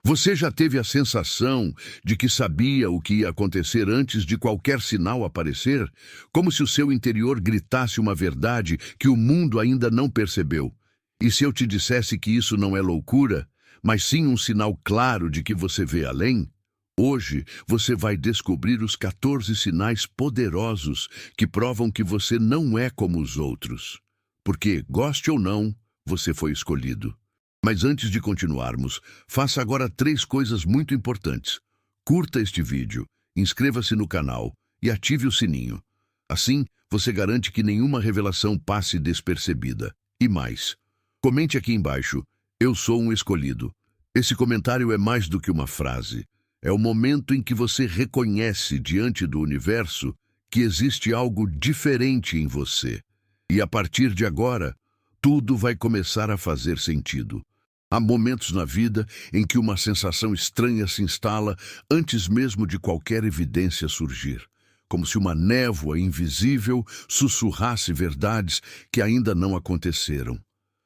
Você já teve a sensação de que sabia o que ia acontecer antes de qualquer sinal aparecer? Como se o seu interior gritasse uma verdade que o mundo ainda não percebeu. E se eu te dissesse que isso não é loucura, mas sim um sinal claro de que você vê além? Hoje você vai descobrir os 14 sinais poderosos que provam que você não é como os outros. Porque, goste ou não, você foi escolhido. Mas antes de continuarmos, faça agora 3 coisas muito importantes. Curta este vídeo, inscreva-se no canal e ative o sininho. Assim, você garante que nenhuma revelação passe despercebida. E mais, comente aqui embaixo, eu sou um escolhido. Esse comentário é mais do que uma frase. É o momento em que você reconhece diante do universo que existe algo diferente em você. E a partir de agora, tudo vai começar a fazer sentido. Há momentos na vida em que uma sensação estranha se instala antes mesmo de qualquer evidência surgir, como se uma névoa invisível sussurrasse verdades que ainda não aconteceram.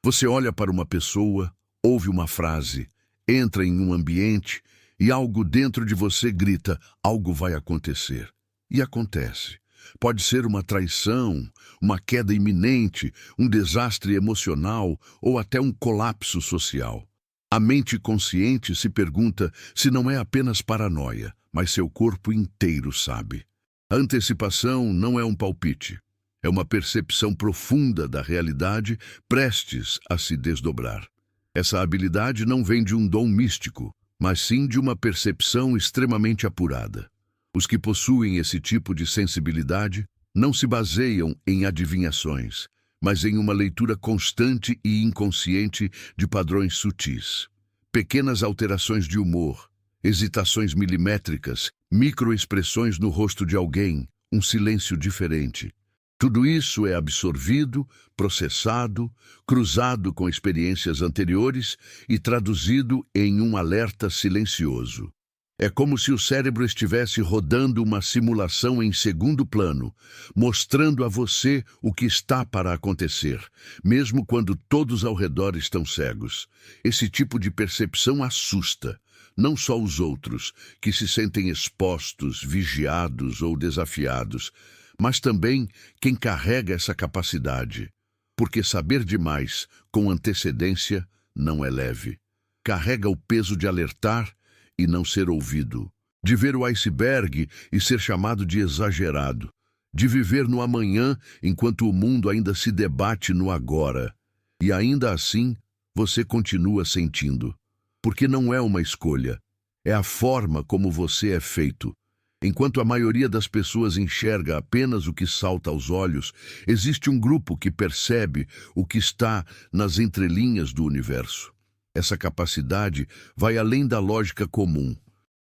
Você olha para uma pessoa, ouve uma frase, entra em um ambiente e algo dentro de você grita: algo vai acontecer. E acontece. Pode ser uma traição, uma queda iminente, um desastre emocional ou até um colapso social. A mente consciente se pergunta se não é apenas paranoia, mas seu corpo inteiro sabe. A antecipação não é um palpite, é uma percepção profunda da realidade prestes a se desdobrar. Essa habilidade não vem de um dom místico, mas sim de uma percepção extremamente apurada. Os que possuem esse tipo de sensibilidade não se baseiam em adivinhações, mas em uma leitura constante e inconsciente de padrões sutis. Pequenas alterações de humor, hesitações milimétricas, microexpressões no rosto de alguém, um silêncio diferente. Tudo isso é absorvido, processado, cruzado com experiências anteriores e traduzido em um alerta silencioso. É como se o cérebro estivesse rodando uma simulação em segundo plano, mostrando a você o que está para acontecer, mesmo quando todos ao redor estão cegos. Esse tipo de percepção assusta, não só os outros, que se sentem expostos, vigiados ou desafiados, mas também quem carrega essa capacidade. Porque saber demais, com antecedência, não é leve. Carrega o peso de alertar e não ser ouvido, de ver o iceberg e ser chamado de exagerado, de viver no amanhã enquanto o mundo ainda se debate no agora. E ainda assim, você continua sentindo, porque não é uma escolha, é a forma como você é feito. Enquanto a maioria das pessoas enxerga apenas o que salta aos olhos, existe um grupo que percebe o que está nas entrelinhas do universo. Essa capacidade vai além da lógica comum.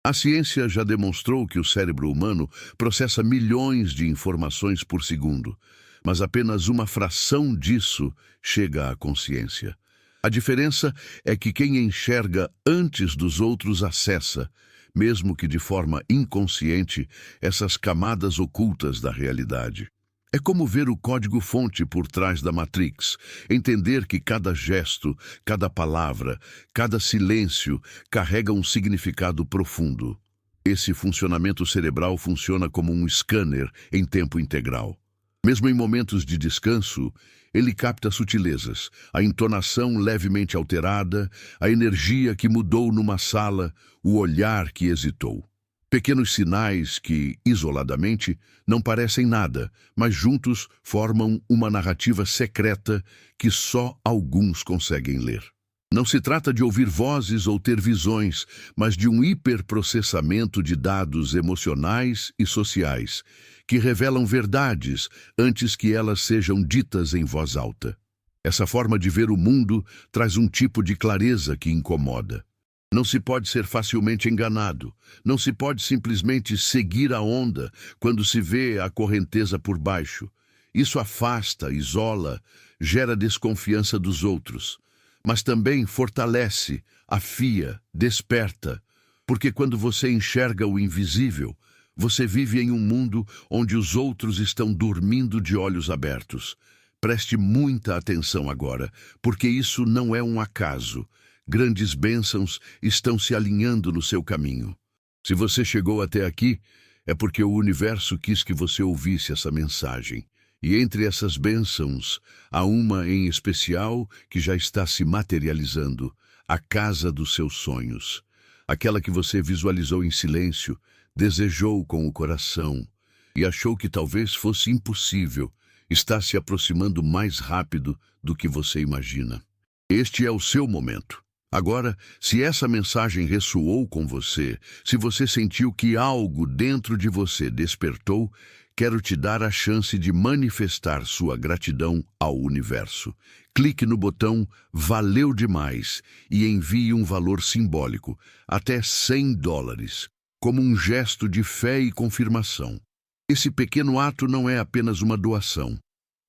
A ciência já demonstrou que o cérebro humano processa milhões de informações por segundo, mas apenas uma fração disso chega à consciência. A diferença é que quem enxerga antes dos outros acessa, mesmo que de forma inconsciente, essas camadas ocultas da realidade. É como ver o código-fonte por trás da Matrix, entender que cada gesto, cada palavra, cada silêncio carrega um significado profundo. Esse funcionamento cerebral funciona como um scanner em tempo integral. Mesmo em momentos de descanso, ele capta sutilezas, a entonação levemente alterada, a energia que mudou numa sala, o olhar que hesitou. Pequenos sinais que, isoladamente, não parecem nada, mas juntos formam uma narrativa secreta que só alguns conseguem ler. Não se trata de ouvir vozes ou ter visões, mas de um hiperprocessamento de dados emocionais e sociais, que revelam verdades antes que elas sejam ditas em voz alta. Essa forma de ver o mundo traz um tipo de clareza que incomoda. Não se pode ser facilmente enganado. Não se pode simplesmente seguir a onda quando se vê a correnteza por baixo. Isso afasta, isola, gera desconfiança dos outros. Mas também fortalece, afia, desperta. Porque quando você enxerga o invisível, você vive em um mundo onde os outros estão dormindo de olhos abertos. Preste muita atenção agora, porque isso não é um acaso. Grandes bênçãos estão se alinhando no seu caminho. Se você chegou até aqui, é porque o universo quis que você ouvisse essa mensagem. E entre essas bênçãos, há uma em especial que já está se materializando, a casa dos seus sonhos. Aquela que você visualizou em silêncio, desejou com o coração e achou que talvez fosse impossível, está se aproximando mais rápido do que você imagina. Este é o seu momento. Agora, se essa mensagem ressoou com você, se você sentiu que algo dentro de você despertou, quero te dar a chance de manifestar sua gratidão ao universo. Clique no botão Valeu Demais e envie um valor simbólico, até $100, como um gesto de fé e confirmação. Esse pequeno ato não é apenas uma doação,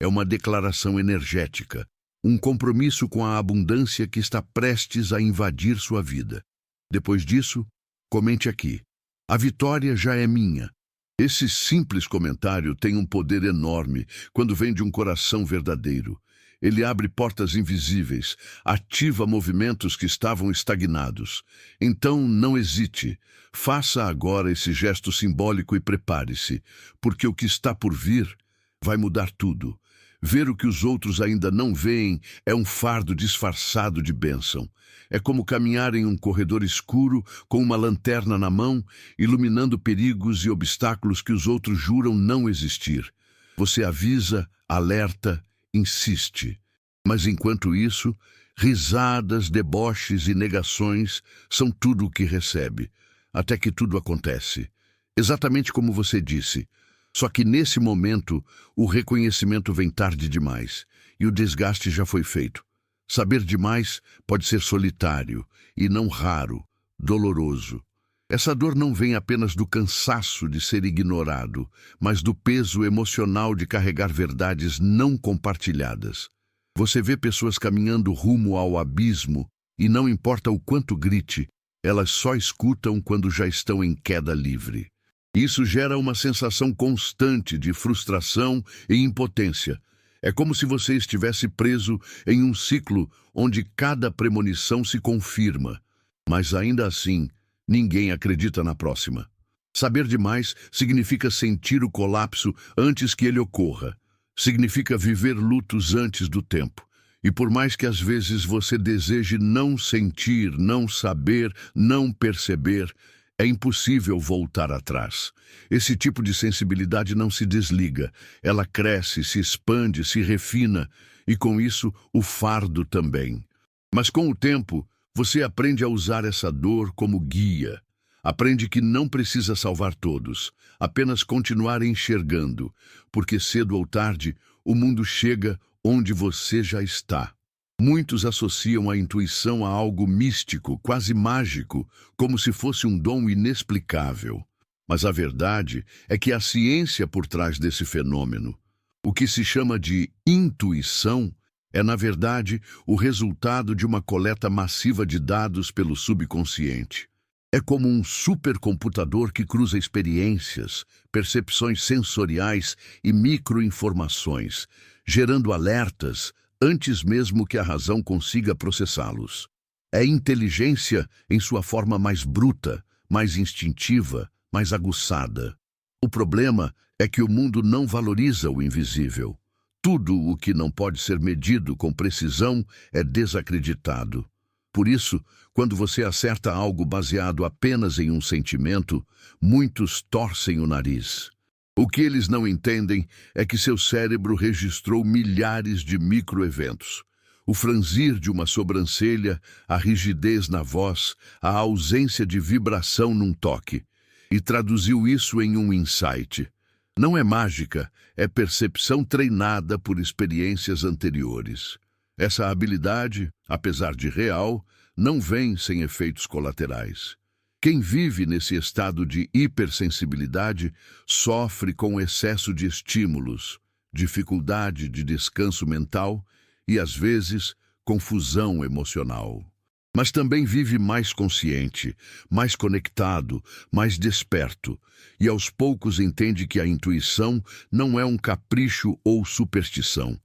é uma declaração energética, um compromisso com a abundância que está prestes a invadir sua vida. Depois disso, comente aqui: a vitória já é minha. Esse simples comentário tem um poder enorme quando vem de um coração verdadeiro. Ele abre portas invisíveis, ativa movimentos que estavam estagnados. Então, não hesite. Faça agora esse gesto simbólico e prepare-se, porque o que está por vir vai mudar tudo. Ver o que os outros ainda não veem é um fardo disfarçado de bênção. É como caminhar em um corredor escuro com uma lanterna na mão, iluminando perigos e obstáculos que os outros juram não existir. Você avisa, alerta, insiste. Mas enquanto isso, risadas, deboches e negações são tudo o que recebe, até que tudo acontece. Exatamente como você disse. Só que nesse momento, o reconhecimento vem tarde demais e o desgaste já foi feito. Saber demais pode ser solitário e não raro, doloroso. Essa dor não vem apenas do cansaço de ser ignorado, mas do peso emocional de carregar verdades não compartilhadas. Você vê pessoas caminhando rumo ao abismo e não importa o quanto grite, elas só escutam quando já estão em queda livre. Isso gera uma sensação constante de frustração e impotência. É como se você estivesse preso em um ciclo onde cada premonição se confirma, mas ainda assim, ninguém acredita na próxima. Saber demais significa sentir o colapso antes que ele ocorra. Significa viver lutos antes do tempo. E por mais que às vezes você deseje não sentir, não saber, não perceber, é impossível voltar atrás. Esse tipo de sensibilidade não se desliga. Ela cresce, se expande, se refina, e com isso o fardo também. Mas com o tempo, você aprende a usar essa dor como guia. Aprende que não precisa salvar todos, apenas continuar enxergando, porque cedo ou tarde o mundo chega onde você já está. Muitos associam a intuição a algo místico, quase mágico, como se fosse um dom inexplicável. Mas a verdade é que há ciência por trás desse fenômeno. O que se chama de intuição é, na verdade, o resultado de uma coleta massiva de dados pelo subconsciente. É como um supercomputador que cruza experiências, percepções sensoriais e microinformações, gerando alertas antes mesmo que a razão consiga processá-los. É inteligência em sua forma mais bruta, mais instintiva, mais aguçada. O problema é que o mundo não valoriza o invisível. Tudo o que não pode ser medido com precisão é desacreditado. Por isso, quando você acerta algo baseado apenas em um sentimento, muitos torcem o nariz. O que eles não entendem é que seu cérebro registrou milhares de microeventos. O franzir de uma sobrancelha, a rigidez na voz, a ausência de vibração num toque. E traduziu isso em um insight. Não é mágica, é percepção treinada por experiências anteriores. Essa habilidade, apesar de real, não vem sem efeitos colaterais. Quem vive nesse estado de hipersensibilidade sofre com excesso de estímulos, dificuldade de descanso mental e, às vezes, confusão emocional. Mas também vive mais consciente, mais conectado, mais desperto, e aos poucos entende que a intuição não é um capricho ou superstição.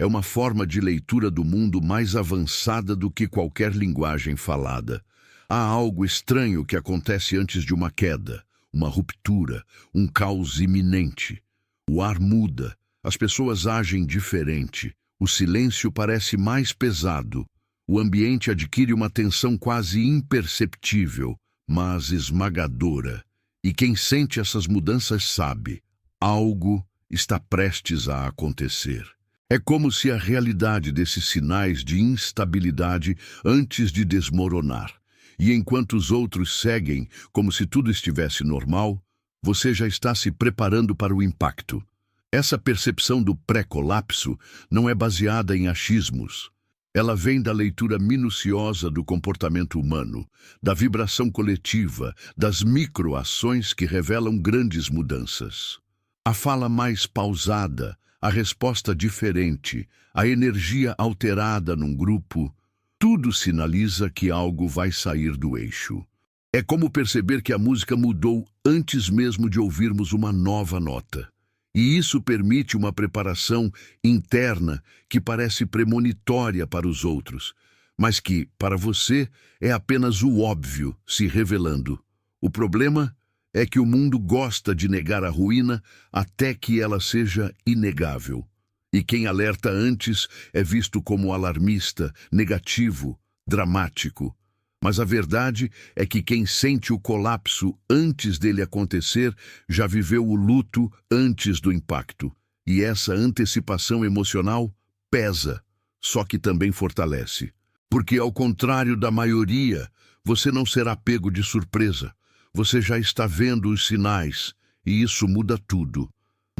é uma forma de leitura do mundo mais avançada do que qualquer linguagem falada. Há algo estranho que acontece antes de uma queda, uma ruptura, um caos iminente. O ar muda, as pessoas agem diferente, o silêncio parece mais pesado, o ambiente adquire uma tensão quase imperceptível, mas esmagadora. E quem sente essas mudanças sabe, algo está prestes a acontecer. É como se a realidade desses sinais de instabilidade antes de desmoronar. E enquanto os outros seguem como se tudo estivesse normal, você já está se preparando para o impacto. Essa percepção do pré-colapso não é baseada em achismos. Ela vem da leitura minuciosa do comportamento humano, da vibração coletiva, das microações que revelam grandes mudanças. A fala mais pausada, a resposta diferente, a energia alterada num grupo, tudo sinaliza que algo vai sair do eixo. É como perceber que a música mudou antes mesmo de ouvirmos uma nova nota. E isso permite uma preparação interna que parece premonitória para os outros, mas que, para você, é apenas o óbvio se revelando. O problema é que o mundo gosta de negar a ruína até que ela seja inegável. E quem alerta antes é visto como alarmista, negativo, dramático. Mas a verdade é que quem sente o colapso antes dele acontecer já viveu o luto antes do impacto. E essa antecipação emocional pesa, só que também fortalece. Porque, ao contrário da maioria, você não será pego de surpresa. Você já está vendo os sinais, e isso muda tudo.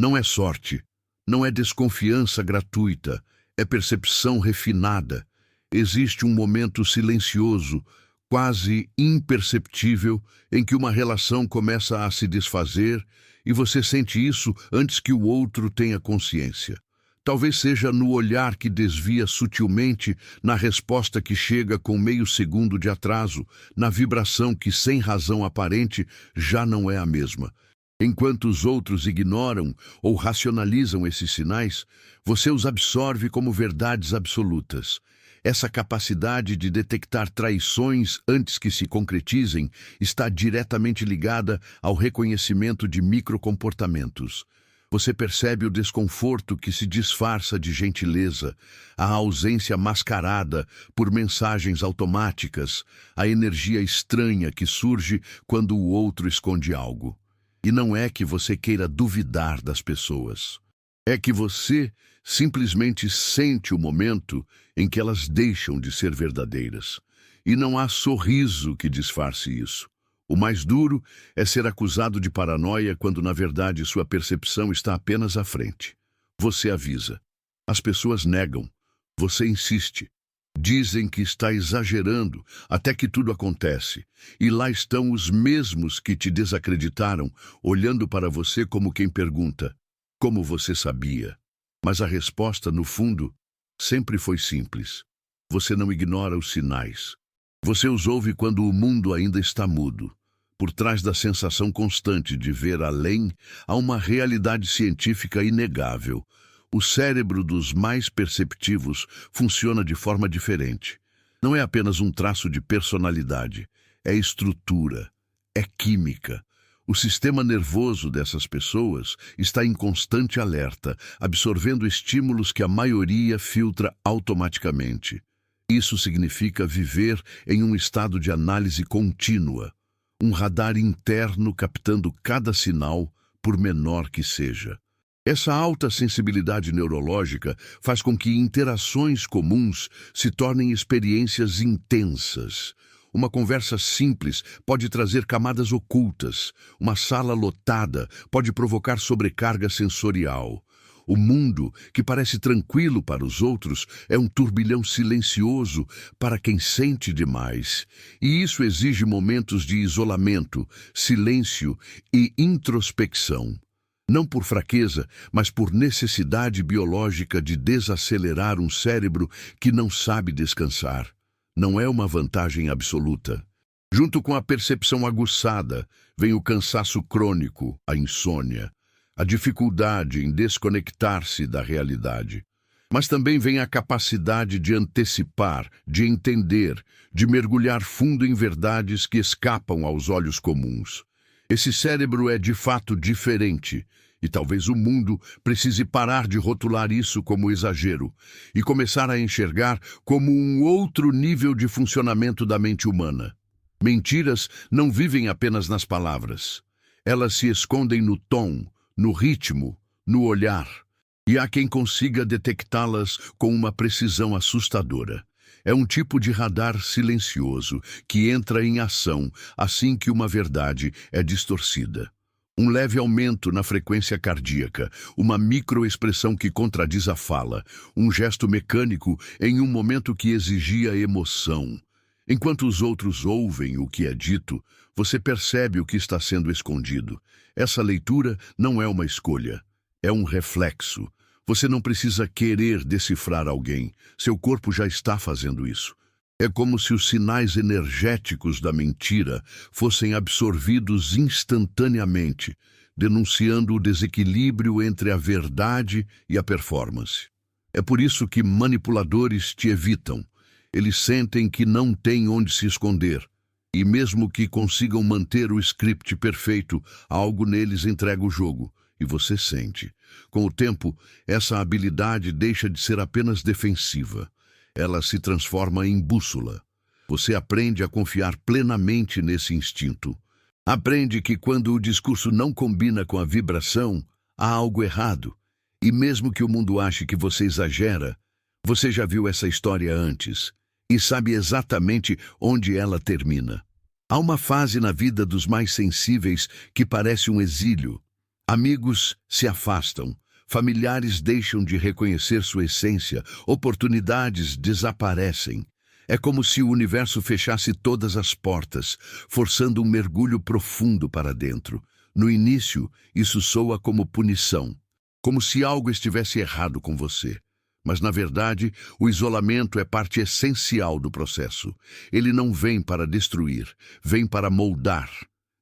Não é sorte, não é desconfiança gratuita, é percepção refinada. Existe um momento silencioso, quase imperceptível, em que uma relação começa a se desfazer e você sente isso antes que o outro tenha consciência. Talvez seja no olhar que desvia sutilmente, na resposta que chega com meio segundo de atraso, na vibração que, sem razão aparente, já não é a mesma. Enquanto os outros ignoram ou racionalizam esses sinais, você os absorve como verdades absolutas. Essa capacidade de detectar traições antes que se concretizem está diretamente ligada ao reconhecimento de microcomportamentos. Você percebe o desconforto que se disfarça de gentileza, a ausência mascarada por mensagens automáticas, a energia estranha que surge quando o outro esconde algo. E não é que você queira duvidar das pessoas. É que você simplesmente sente o momento em que elas deixam de ser verdadeiras. E não há sorriso que disfarce isso. O mais duro é ser acusado de paranoia quando, na verdade, sua percepção está apenas à frente. Você avisa. As pessoas negam. Você insiste. Dizem que está exagerando até que tudo acontece. E lá estão os mesmos que te desacreditaram, olhando para você como quem pergunta: como você sabia? Mas a resposta, no fundo, sempre foi simples. Você não ignora os sinais. Você os ouve quando o mundo ainda está mudo. Por trás da sensação constante de ver além, há uma realidade científica inegável. O cérebro dos mais perceptivos funciona de forma diferente. Não é apenas um traço de personalidade, é estrutura, é química. O sistema nervoso dessas pessoas está em constante alerta, absorvendo estímulos que a maioria filtra automaticamente. Isso significa viver em um estado de análise contínua, um radar interno captando cada sinal, por menor que seja. Essa alta sensibilidade neurológica faz com que interações comuns se tornem experiências intensas. Uma conversa simples pode trazer camadas ocultas. Uma sala lotada pode provocar sobrecarga sensorial. O mundo, que parece tranquilo para os outros, é um turbilhão silencioso para quem sente demais. E isso exige momentos de isolamento, silêncio e introspecção. Não por fraqueza, mas por necessidade biológica de desacelerar um cérebro que não sabe descansar. Não é uma vantagem absoluta. Junto com a percepção aguçada, vem o cansaço crônico, a insônia, a dificuldade em desconectar-se da realidade. Mas também vem a capacidade de antecipar, de entender, de mergulhar fundo em verdades que escapam aos olhos comuns. Esse cérebro é de fato diferente, e talvez o mundo precise parar de rotular isso como exagero e começar a enxergar como um outro nível de funcionamento da mente humana. Mentiras não vivem apenas nas palavras. Elas se escondem no tom, no ritmo, no olhar. E há quem consiga detectá-las com uma precisão assustadora. É um tipo de radar silencioso que entra em ação assim que uma verdade é distorcida. Um leve aumento na frequência cardíaca, uma microexpressão que contradiz a fala, um gesto mecânico em um momento que exigia emoção. Enquanto os outros ouvem o que é dito, você percebe o que está sendo escondido. Essa leitura não é uma escolha, é um reflexo. Você não precisa querer decifrar alguém, seu corpo já está fazendo isso. É como se os sinais energéticos da mentira fossem absorvidos instantaneamente, denunciando o desequilíbrio entre a verdade e a performance. É por isso que manipuladores te evitam. Eles sentem que não têm onde se esconder. E mesmo que consigam manter o script perfeito, algo neles entrega o jogo. E você sente. Com o tempo, essa habilidade deixa de ser apenas defensiva. Ela se transforma em bússola. Você aprende a confiar plenamente nesse instinto. Aprende que quando o discurso não combina com a vibração, há algo errado. E mesmo que o mundo ache que você exagera, você já viu essa história antes e sabe exatamente onde ela termina. Há uma fase na vida dos mais sensíveis que parece um exílio. Amigos se afastam. Familiares deixam de reconhecer sua essência, oportunidades desaparecem. É como se o universo fechasse todas as portas, forçando um mergulho profundo para dentro. No início, isso soa como punição, como se algo estivesse errado com você. Mas, na verdade, o isolamento é parte essencial do processo. Ele não vem para destruir, vem para moldar.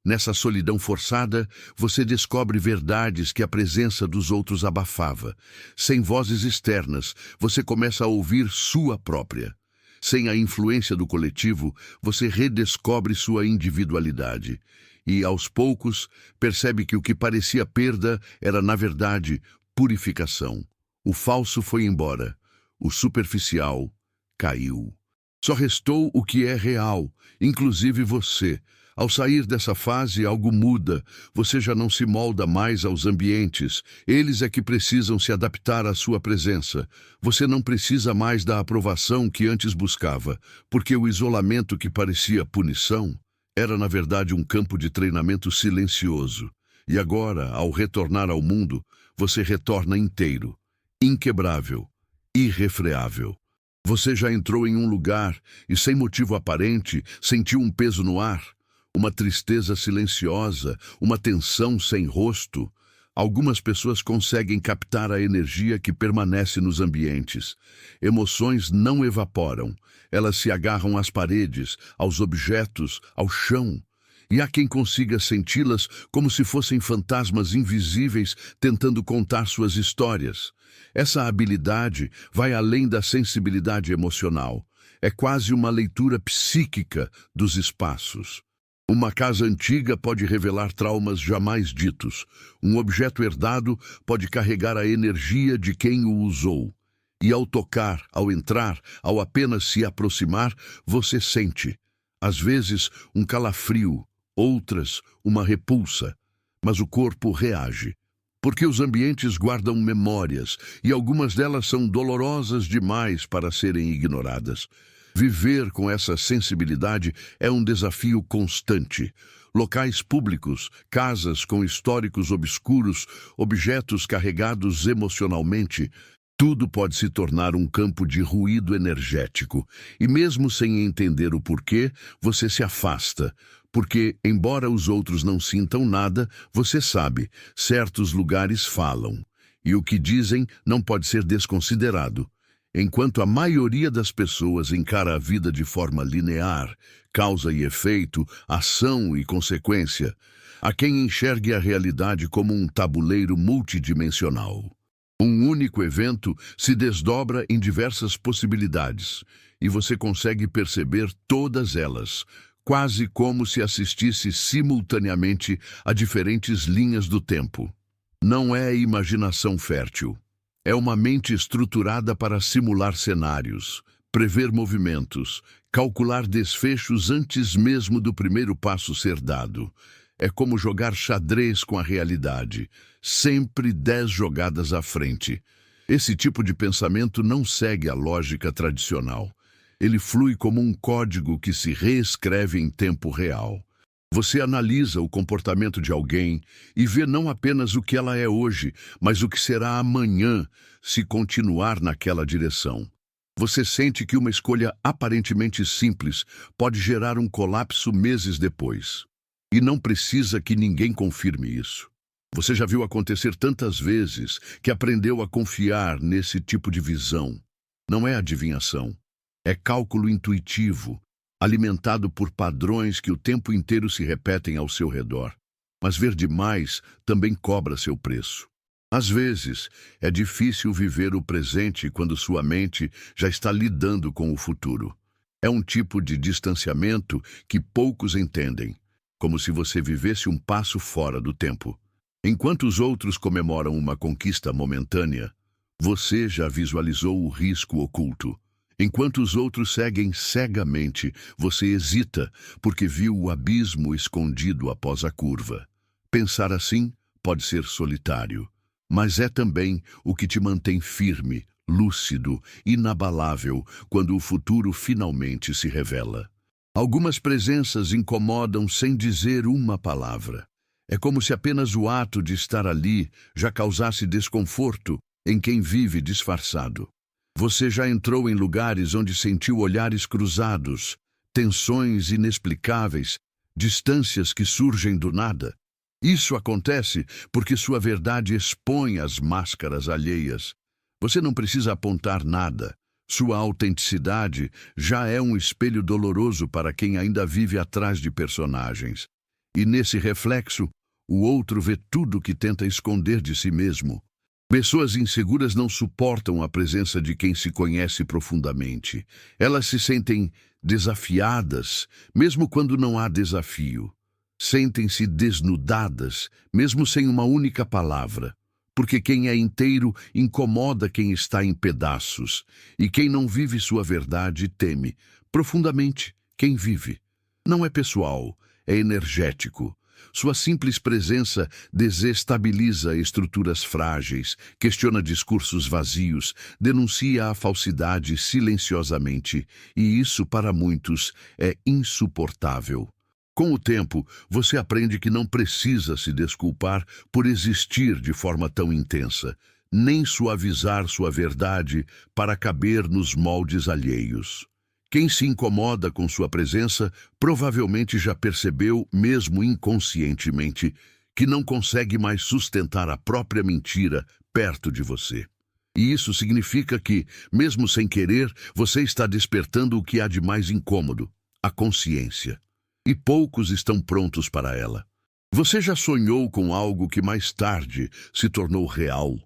Nessa solidão forçada, você descobre verdades que a presença dos outros abafava. Sem vozes externas, você começa a ouvir sua própria. Sem a influência do coletivo, você redescobre sua individualidade. E, aos poucos, percebe que o que parecia perda era, na verdade, purificação. O falso foi embora. O superficial caiu. Só restou o que é real, inclusive você. Ao sair dessa fase, algo muda. Você já não se molda mais aos ambientes. Eles é que precisam se adaptar à sua presença. Você não precisa mais da aprovação que antes buscava, porque o isolamento que parecia punição era, na verdade, um campo de treinamento silencioso. E agora, ao retornar ao mundo, você retorna inteiro, inquebrável, irrefreável. Você já entrou em um lugar e, sem motivo aparente, sentiu um peso no ar. Uma tristeza silenciosa, uma tensão sem rosto. Algumas pessoas conseguem captar a energia que permanece nos ambientes. Emoções não evaporam. Elas se agarram às paredes, aos objetos, ao chão. E há quem consiga senti-las como se fossem fantasmas invisíveis tentando contar suas histórias. Essa habilidade vai além da sensibilidade emocional. É quase uma leitura psíquica dos espaços. Uma casa antiga pode revelar traumas jamais ditos. Um objeto herdado pode carregar a energia de quem o usou. E ao tocar, ao entrar, ao apenas se aproximar, você sente, às vezes, um calafrio, outras, uma repulsa. Mas o corpo reage. Porque os ambientes guardam memórias, e algumas delas são dolorosas demais para serem ignoradas. Viver com essa sensibilidade é um desafio constante. Locais públicos, casas com históricos obscuros, objetos carregados emocionalmente, tudo pode se tornar um campo de ruído energético. E mesmo sem entender o porquê, você se afasta. Porque, embora os outros não sintam nada, você sabe, certos lugares falam. E o que dizem não pode ser desconsiderado. Enquanto a maioria das pessoas encara a vida de forma linear, causa e efeito, ação e consequência, há quem enxergue a realidade como um tabuleiro multidimensional. Um único evento se desdobra em diversas possibilidades, e você consegue perceber todas elas, quase como se assistisse simultaneamente a diferentes linhas do tempo. Não é imaginação fértil. É uma mente estruturada para simular cenários, prever movimentos, calcular desfechos antes mesmo do primeiro passo ser dado. É como jogar xadrez com a realidade, sempre 10 jogadas à frente. Esse tipo de pensamento não segue a lógica tradicional. Ele flui como um código que se reescreve em tempo real. Você analisa o comportamento de alguém e vê não apenas o que ela é hoje, mas o que será amanhã se continuar naquela direção. Você sente que uma escolha aparentemente simples pode gerar um colapso meses depois. E não precisa que ninguém confirme isso. Você já viu acontecer tantas vezes que aprendeu a confiar nesse tipo de visão. Não é adivinhação. É cálculo intuitivo, alimentado por padrões que o tempo inteiro se repetem ao seu redor. Mas ver demais também cobra seu preço. Às vezes, é difícil viver o presente quando sua mente já está lidando com o futuro. É um tipo de distanciamento que poucos entendem, como se você vivesse um passo fora do tempo. Enquanto os outros comemoram uma conquista momentânea, você já visualizou o risco oculto. Enquanto os outros seguem cegamente, você hesita porque viu o abismo escondido após a curva. Pensar assim pode ser solitário, mas é também o que te mantém firme, lúcido, inabalável quando o futuro finalmente se revela. Algumas presenças incomodam sem dizer uma palavra. É como se apenas o ato de estar ali já causasse desconforto em quem vive disfarçado. Você já entrou em lugares onde sentiu olhares cruzados, tensões inexplicáveis, distâncias que surgem do nada. Isso acontece porque sua verdade expõe as máscaras alheias. Você não precisa apontar nada. Sua autenticidade já é um espelho doloroso para quem ainda vive atrás de personagens. E nesse reflexo, o outro vê tudo que tenta esconder de si mesmo. Pessoas inseguras não suportam a presença de quem se conhece profundamente. Elas se sentem desafiadas, mesmo quando não há desafio. Sentem-se desnudadas, mesmo sem uma única palavra. Porque quem é inteiro incomoda quem está em pedaços, e quem não vive sua verdade teme profundamente quem vive. Não é pessoal, é energético. Sua simples presença desestabiliza estruturas frágeis, questiona discursos vazios, denuncia a falsidade silenciosamente, e isso, para muitos, é insuportável. Com o tempo, você aprende que não precisa se desculpar por existir de forma tão intensa, nem suavizar sua verdade para caber nos moldes alheios. Quem se incomoda com sua presença provavelmente já percebeu, mesmo inconscientemente, que não consegue mais sustentar a própria mentira perto de você. E isso significa que, mesmo sem querer, você está despertando o que há de mais incômodo, a consciência. E poucos estão prontos para ela. Você já sonhou com algo que mais tarde se tornou real?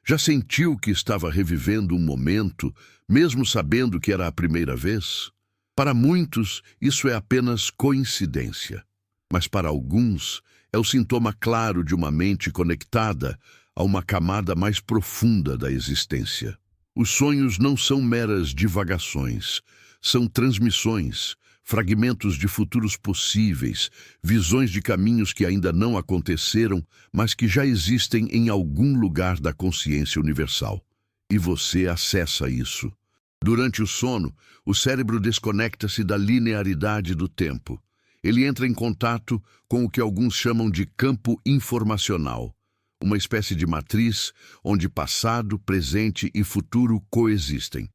Já sentiu que estava revivendo um momento, mesmo sabendo que era a primeira vez? Para muitos, isso é apenas coincidência. Mas para alguns, é o sintoma claro de uma mente conectada a uma camada mais profunda da existência. Os sonhos não são meras divagações, são transmissões, fragmentos de futuros possíveis, visões de caminhos que ainda não aconteceram, mas que já existem em algum lugar da consciência universal. E você acessa isso. Durante o sono, o cérebro desconecta-se da linearidade do tempo. Ele entra em contato com o que alguns chamam de campo informacional, uma espécie de matriz onde passado, presente e futuro coexistem.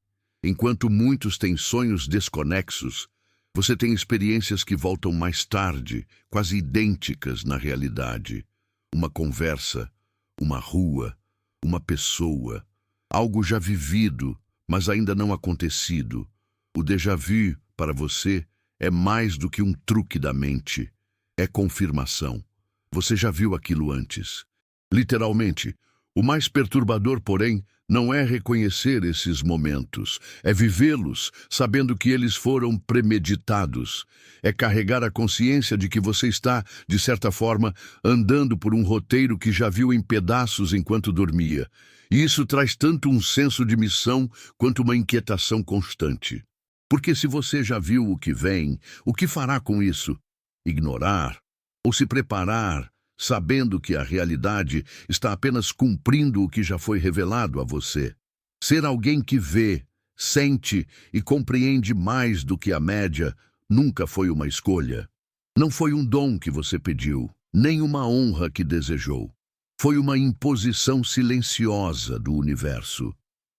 Enquanto muitos têm sonhos desconexos, você tem experiências que voltam mais tarde, quase idênticas na realidade. Uma conversa, uma rua, uma pessoa, algo já vivido, mas ainda não acontecido. O déjà vu, para você, é mais do que um truque da mente. É confirmação. Você já viu aquilo antes. Literalmente, O mais perturbador, porém, não é reconhecer esses momentos, é vivê-los, sabendo que eles foram premeditados. É carregar a consciência de que você está, de certa forma, andando por um roteiro que já viu em pedaços enquanto dormia. E isso traz tanto um senso de missão quanto uma inquietação constante. Porque se você já viu o que vem, o que fará com isso? Ignorar? Ou se preparar, sabendo que a realidade está apenas cumprindo o que já foi revelado a você? Ser alguém que vê, sente e compreende mais do que a média nunca foi uma escolha. Não foi um dom que você pediu, nem uma honra que desejou. Foi uma imposição silenciosa do universo.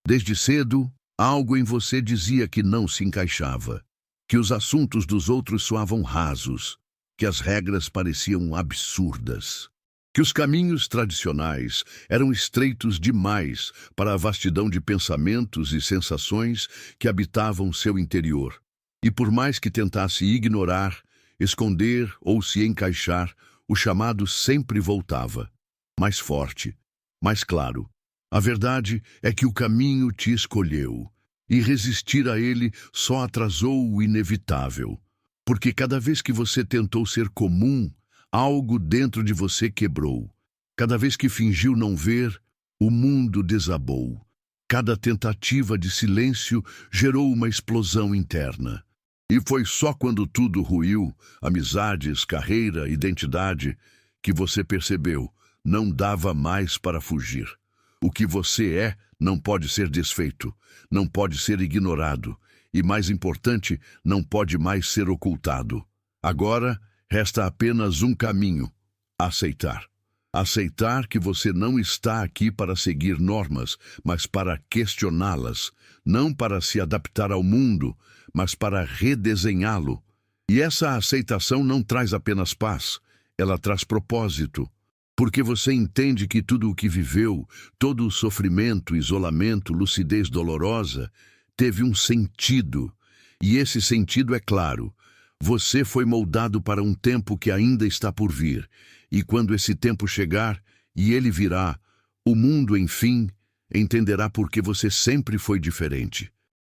Desde cedo, algo em você dizia que não se encaixava, que os assuntos dos outros soavam rasos, que as regras pareciam absurdas, que os caminhos tradicionais eram estreitos demais para a vastidão de pensamentos e sensações que habitavam seu interior. E por mais que tentasse ignorar, esconder ou se encaixar, o chamado sempre voltava, mais forte, mais claro. A verdade é que o caminho te escolheu, e resistir a ele só atrasou o inevitável. Porque cada vez que você tentou ser comum, algo dentro de você quebrou. Cada vez que fingiu não ver, o mundo desabou. Cada tentativa de silêncio gerou uma explosão interna. E foi só quando tudo ruiu, amizades, carreira, identidade, que você percebeu, não dava mais para fugir. O que você é não pode ser desfeito, não pode ser ignorado. E, mais importante, não pode mais ser ocultado. Agora, resta apenas um caminho: aceitar. Aceitar que você não está aqui para seguir normas, mas para questioná-las. Não para se adaptar ao mundo, mas para redesenhá-lo. E essa aceitação não traz apenas paz, ela traz propósito. Porque você entende que tudo o que viveu, todo o sofrimento, isolamento, lucidez dolorosa, teve um sentido, e esse sentido é claro. Você foi moldado para um tempo que ainda está por vir, e quando esse tempo chegar, e ele virá, o mundo, enfim, entenderá por que você sempre foi diferente.